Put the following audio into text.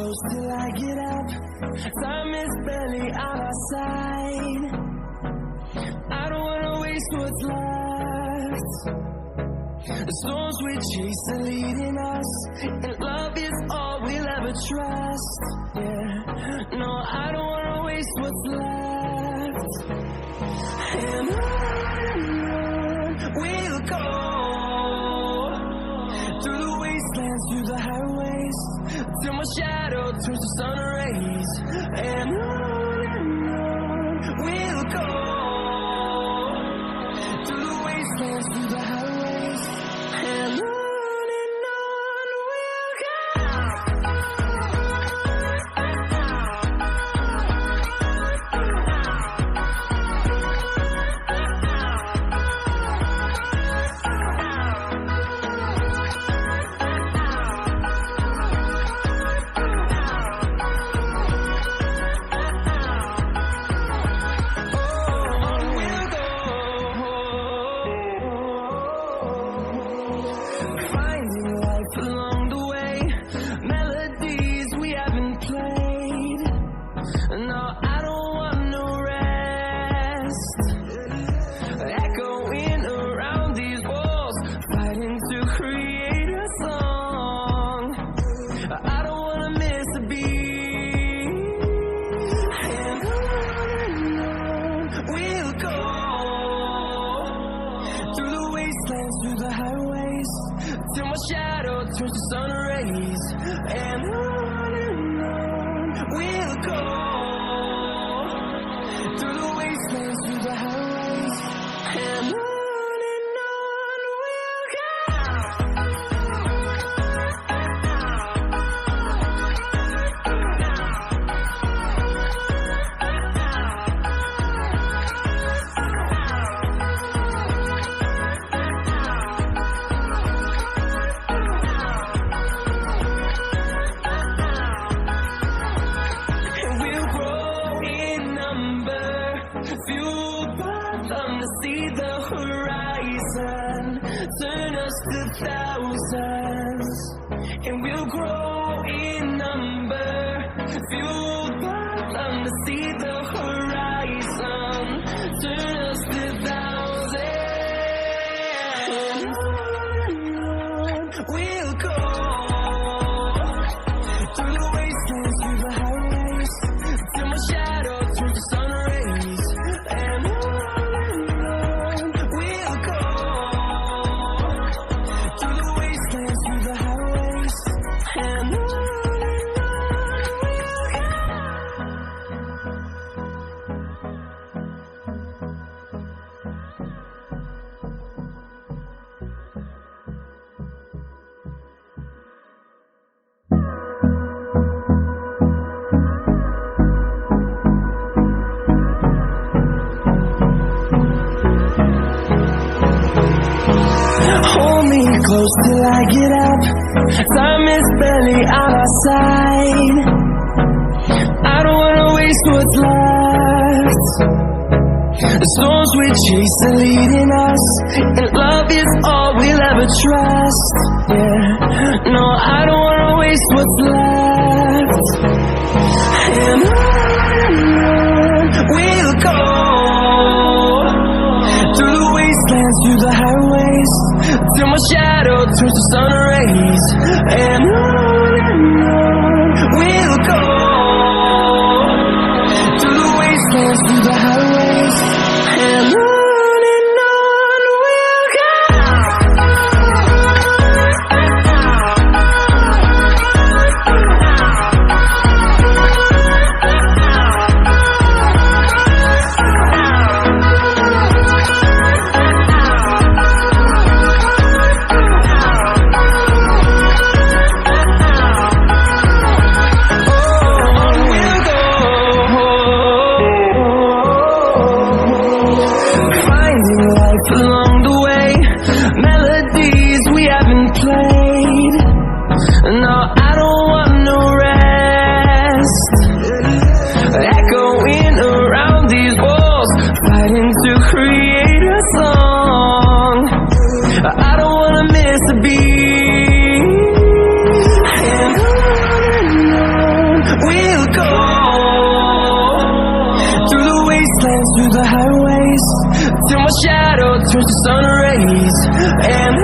close till I get up. Time is barely on our side. I don't wanna waste what's left. The storms we chase are leading us, and love is all we'll ever trust. Yeah, no, I don't wanna waste what's left. And on we'll go, through the wastelands, through the highways, till my shadow turns to sun rays. And on we'll go, through the wastelands, through the highways, and on we'll go. Along the way, melodies we haven't played. No, I don't want no rest. Echoing around these walls, fighting to create a song. I don't wanna miss a beat. And on we'll go, through the wastelands, through the highways, till my shadow turns to sun rays. And on we'll go, through the wastelands, through the highways, and on we'll go. Fueled by them to see the horizon, turn us to thousands, and we'll grow in number. Fueled by them to see the horizon, turn us to thousands, and on we'll go, through the wastelands, through the highways, till my shadow turns to sun rays. And on we'll go, through the wastelands, through the highways, and on we'll go. Hold me close till I get up. Time is barely on our side. I don't wanna waste what's left. The storms we chase are leading us, and love is all we'll ever trust. Yeah, no, I don't wanna waste what's left. And on we'll go, through the wastelands, through the highways, till my shadow turns to sun rays. And on we'll go, through the wastelands, through the highways, and on we'll go. Along the way, melodies we haven't played. No, I don't want no rest. Echoing around these walls, fighting to create a song. I don't wanna miss a beat. And on shadow turns to sun rays, and